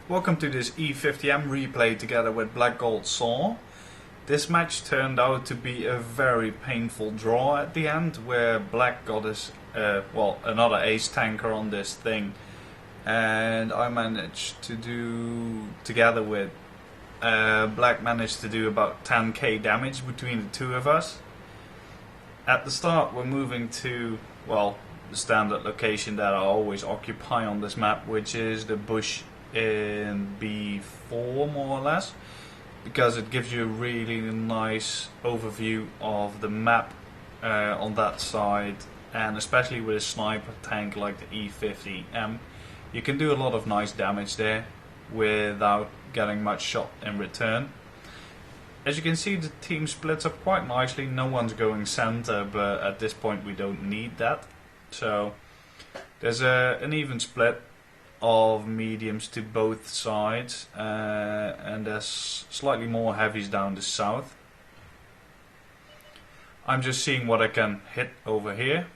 Welcome to this E-50M replay together with Black Gold Saw. This match turned out to be a very painful draw at the end, where Black got his, another ace tanker on this thing, and I managed to do, together with Black managed to do about 10k damage between the two of us. At the start we're moving to, the standard location that I always occupy on this map, which is the bush in B4 more or less, because it gives you a really nice overview of the map on that side, and especially with a sniper tank like the E-50M you can do a lot of nice damage there without getting much shot in return. As you can see, the team splits up quite nicely. No one's going center, but at this point we don't need that, so there's an even split of mediums to both sides, and there's slightly more heavies down the south. I'm just seeing what I can hit over here,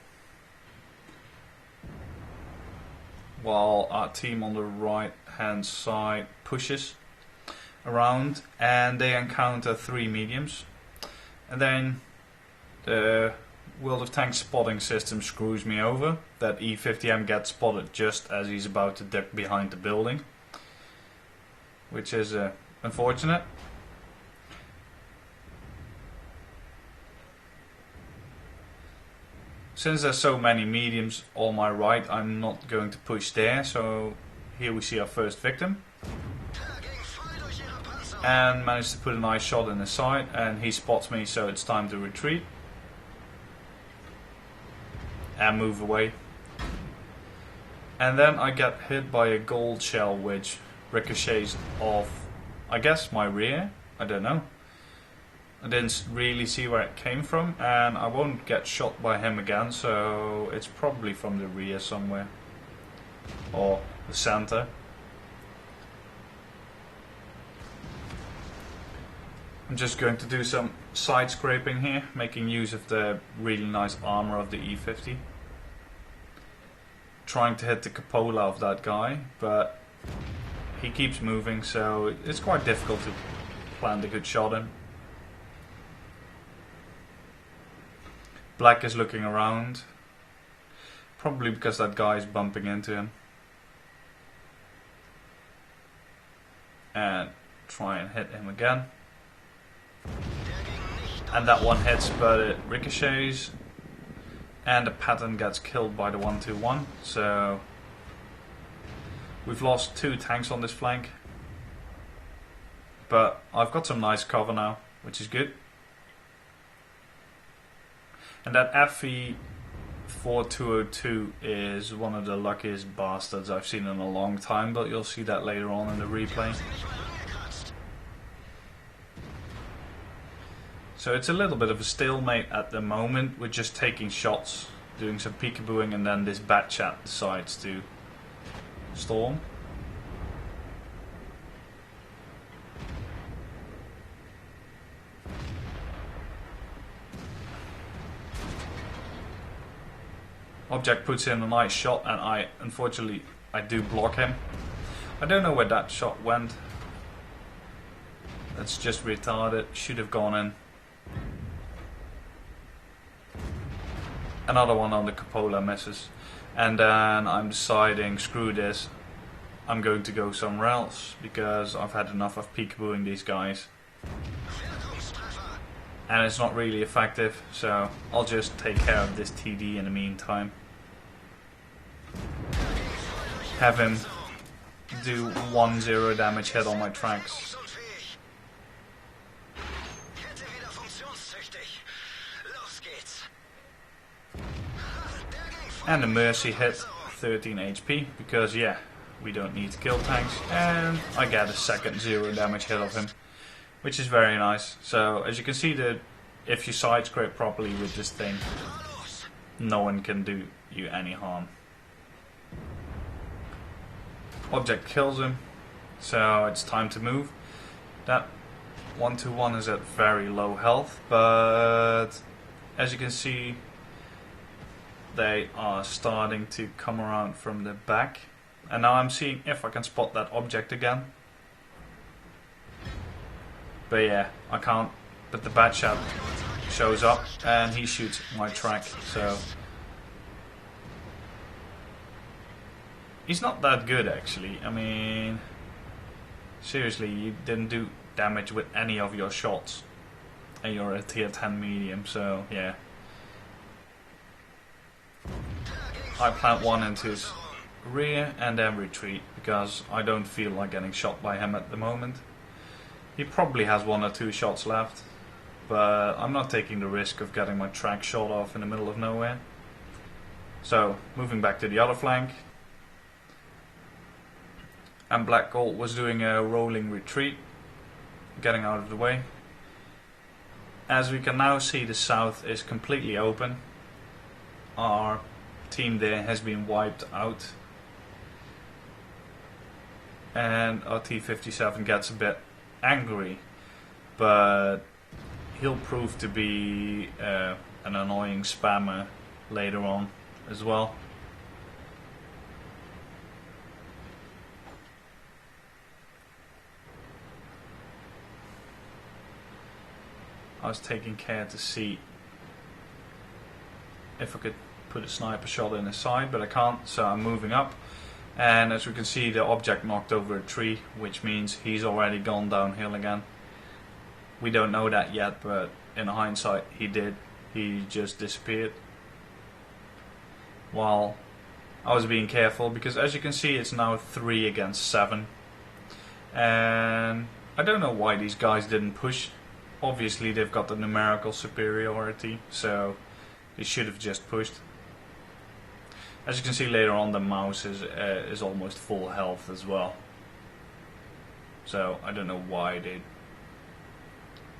while our team on the right hand side pushes around, and they encounter 3 mediums, and then the World of Tanks spotting system screws me over. That E-50M gets spotted just as he's about to duck behind the building, which is unfortunate. Since there's so many mediums on my right, I'm not going to push there, so here we see our first victim, and managed to put a nice shot in his side, and he spots me, so it's time to retreat and move away. And then I get hit by a gold shell which ricochets off, I guess, my rear. I don't know. I didn't really see where it came from, and I won't get shot by him again, so it's probably from the rear somewhere, or the center. I'm just going to do some side scraping here, making use of the really nice armor of the E50. Trying to hit the cupola of that guy, but he keeps moving, so it's quite difficult to plant a good shot in. Black is looking around, probably because that guy is bumping into him, and try and hit him again. And that one hits, but it ricochets, and the pattern gets killed by the 1-2-1. So we've lost 2 tanks on this flank, but I've got some nice cover now, which is good. And that FE4202 is one of the luckiest bastards I've seen in a long time, but you'll see that later on in the replay. So it's a little bit of a stalemate at the moment. We're just taking shots, doing some peekabooing, and then this bat chat decides to storm. Object puts in a nice shot, and unfortunately I do block him. I don't know where that shot went. That's just retarded. Should have gone in. Another one on the cupola misses, and then I'm deciding, screw this, I'm going to go somewhere else, because I've had enough of peekabooing these guys, and it's not really effective, so I'll just take care of this TD in the meantime. Have him do 1-0 damage hit on my tracks. And the Mercy hit 13 HP, because yeah, we don't need to kill tanks, and I get a second 0 damage hit of him, which is very nice. So as you can see, that if you side scrape properly with this thing, no one can do you any harm. Object kills him, so it's time to move. That 1-2-1 is at very low health, but as you can see, they are starting to come around from the back, And now I'm seeing if I can spot that object again. But yeah, I can't. But the bat shot shows up and he shoots my track, so he's not that good actually. I mean, seriously, you didn't do damage with any of your shots and you're a tier 10 medium, so yeah. I plant one into his rear and then retreat because I don't feel like getting shot by him at the moment. He probably has 1 or 2 shots left, but I'm not taking the risk of getting my track shot off in the middle of nowhere. So, moving back to the other flank. And Black Gold was doing a rolling retreat, getting out of the way. As we can now see, the south is completely open. Our team there has been wiped out. And our T-57 gets a bit angry, but he'll prove to be an annoying spammer later on as well. I was taking care to see if I could put a sniper shot in his side, but I can't, so I'm moving up. And as we can see, the object knocked over a tree, which means he's already gone downhill again. We don't know that yet, but in hindsight he did. He just disappeared. While I was being careful, because as you can see it's now 3 against 7. And I don't know why these guys didn't push. Obviously they've got the numerical superiority, so they should have just pushed. As you can see later on, the mouse is almost full health as well. So I don't know why they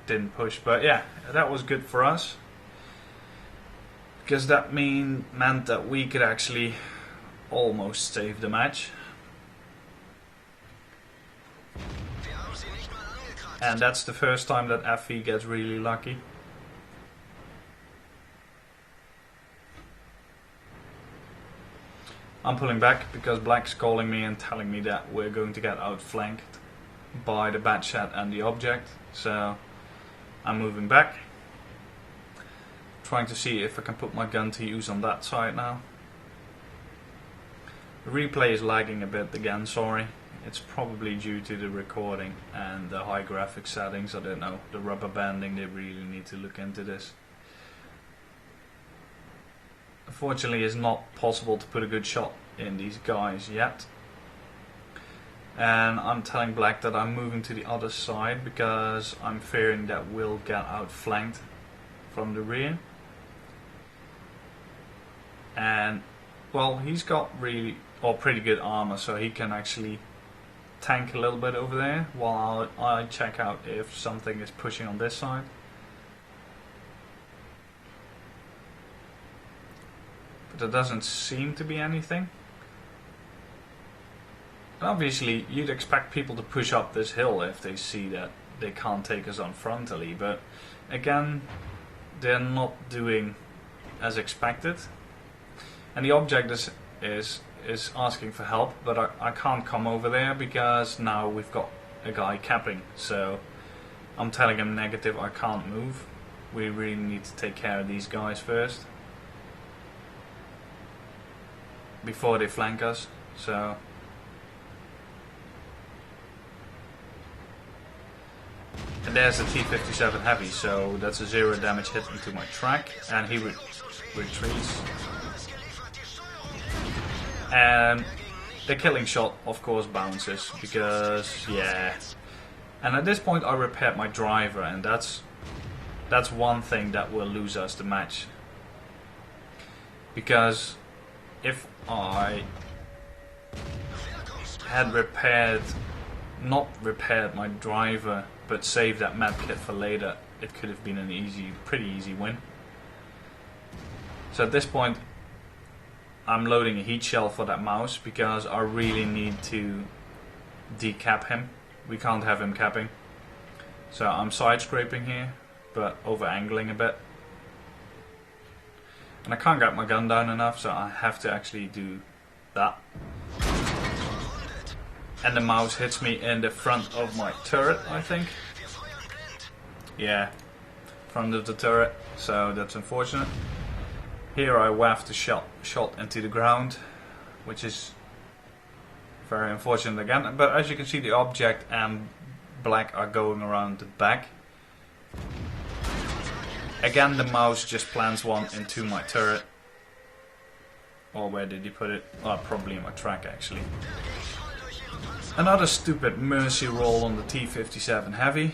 didn't push, but yeah, that was good for us, because that meant that we could actually almost save the match. And that's the first time that FE gets really lucky. I'm pulling back because Black's calling me and telling me that we're going to get outflanked by the bat shot and the object. So I'm moving back, trying to see if I can put my gun to use on that side now. The replay is lagging a bit again, sorry. It's probably due to the recording and the high graphics settings. I don't know, the rubber banding, they really need to look into this. Unfortunately, it's not possible to put a good shot in these guys yet. And I'm telling Black that I'm moving to the other side because I'm fearing that we'll get outflanked from the rear. And well, he's got pretty good armor, so he can actually tank a little bit over there while I check out if something is pushing on this side. But there doesn't seem to be anything. And obviously you'd expect people to push up this hill if they see that they can't take us on frontally, but again, they're not doing as expected. And the object is asking for help, but I can't come over there because now we've got a guy capping. So I'm telling him negative, I can't move. We really need to take care of these guys first before they flank us. So and there's the T-57 heavy, so that's a 0 damage hit into my track, and he retreats. And the killing shot of course bounces because yeah. And at this point I repaired my driver, and that's one thing that will lose us the match. Because if I had not repaired my driver but saved that med kit for later, it could have been an pretty easy win. So at this point I'm loading a heat shell for that mouse because I really need to decap him. We can't have him capping. So I'm side scraping here, but over angling a bit. And I can't get my gun down enough, so I have to actually do that. and the mouse hits me in the front of my turret, I think. Yeah, front of the turret, so that's unfortunate. Here I wafted the shot into the ground, which is very unfortunate again. But as you can see, the object and black are going around the back. Again, the mouse just plants one into my turret. Or where did he put it? Oh, probably in my track actually. Another stupid mercy roll on the T-57 Heavy.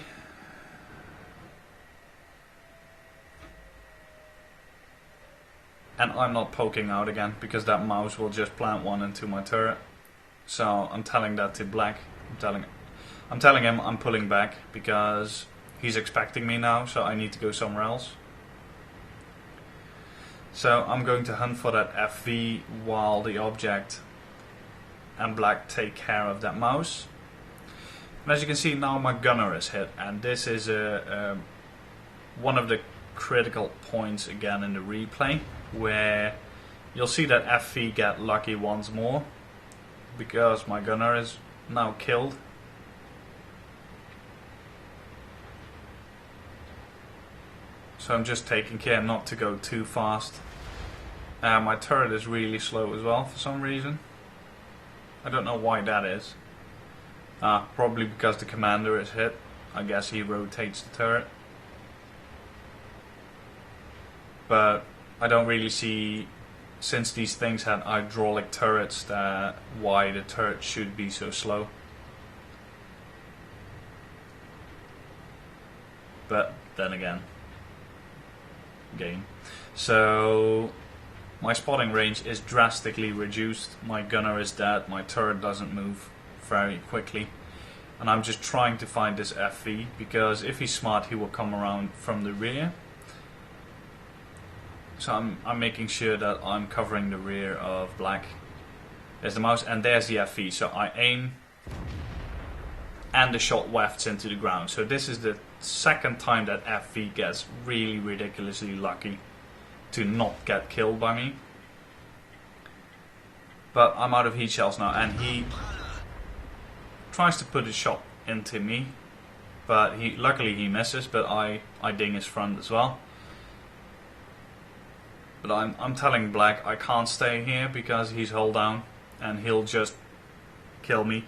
And I'm not poking out again because that mouse will just plant one into my turret. So I'm telling that to Black. I'm telling him I'm pulling back because he's expecting me now, so I need to go somewhere else. So I'm going to hunt for that FV while the object and Black take care of that mouse. And as you can see now, my gunner is hit, and this is one of the critical points again in the replay, where you'll see that FV get lucky once more because my gunner is now killed. So I'm just taking care not to go too fast. My turret is really slow as well for some reason. I don't know why that is. Probably because the commander is hit. I guess he rotates the turret. But I don't really see, since these things had hydraulic turrets, that why the turret should be so slow. But then again, game. So my spotting range is drastically reduced. My gunner is dead. My turret doesn't move very quickly. And I'm just trying to find this FV, because if he's smart he will come around from the rear. So I'm making sure that I'm covering the rear of Black. There's the mouse and there's the FV. So I aim and the shot wafts into the ground. So this is the second time that FV gets really ridiculously lucky to not get killed by me. But I'm out of heat shells now, and he tries to put a shot into me, but luckily he misses, but I ding his front as well. But I'm telling Black I can't stay here because he's hull down and he'll just kill me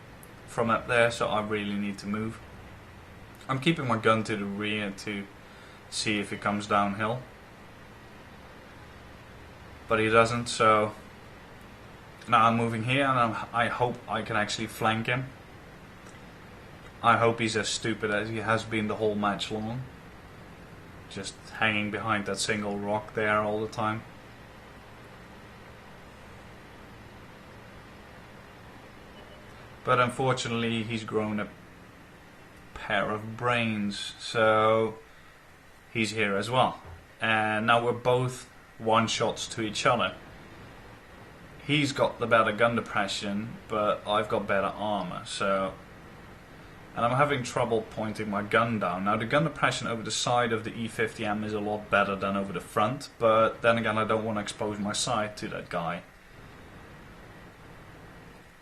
from up there, so I really need to move. I'm keeping my gun to the rear to see if he comes downhill, but he doesn't, so now I'm moving here, and I hope I can actually flank him. I hope he's as stupid as he has been the whole match long, just hanging behind that single rock there all the time. But unfortunately he's grown a pair of brains, so he's here as well. And now we're both one shots to each other. He's got the better gun depression, but I've got better armor, so... And I'm having trouble pointing my gun down. Now the gun depression over the side of the E-50M is a lot better than over the front, but then again I don't want to expose my side to that guy.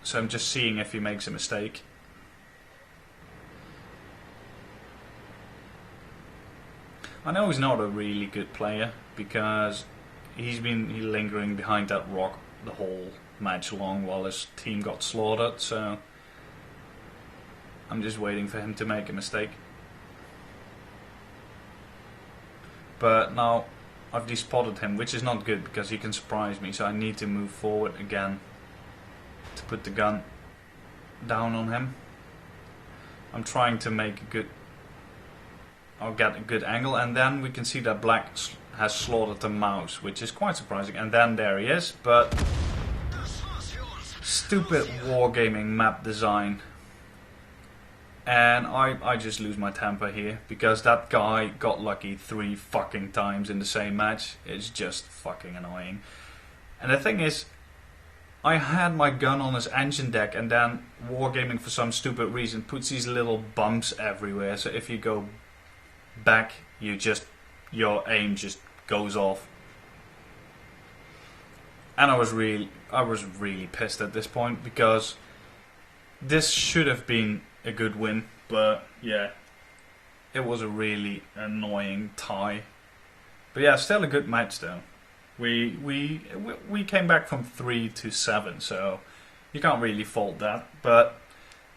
So I'm just seeing if he makes a mistake. I know he's not a really good player because he's been lingering behind that rock the whole match long while his team got slaughtered, so I'm just waiting for him to make a mistake. But now I've despotted him, which is not good because he can surprise me, so I need to move forward again to put the gun down on him. I'm trying to make a good... I'll get a good angle, and then we can see that Black has slaughtered the mouse, which is quite surprising. And then there he is, but stupid wargaming map design. And I just lose my temper here because that guy got lucky 3 fucking times in the same match. It's just fucking annoying. And the thing is, I had my gun on his engine deck, and then wargaming for some stupid reason puts these little bumps everywhere. So if you go back, your aim just goes off. And I was really pissed at this point because this should have been a good win, but yeah, it was a really annoying tie. But yeah, still a good match though. We came back from 3 to 7, so you can't really fault that. But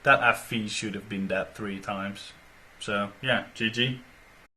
that FV should have been dead 3 times. So yeah, GG.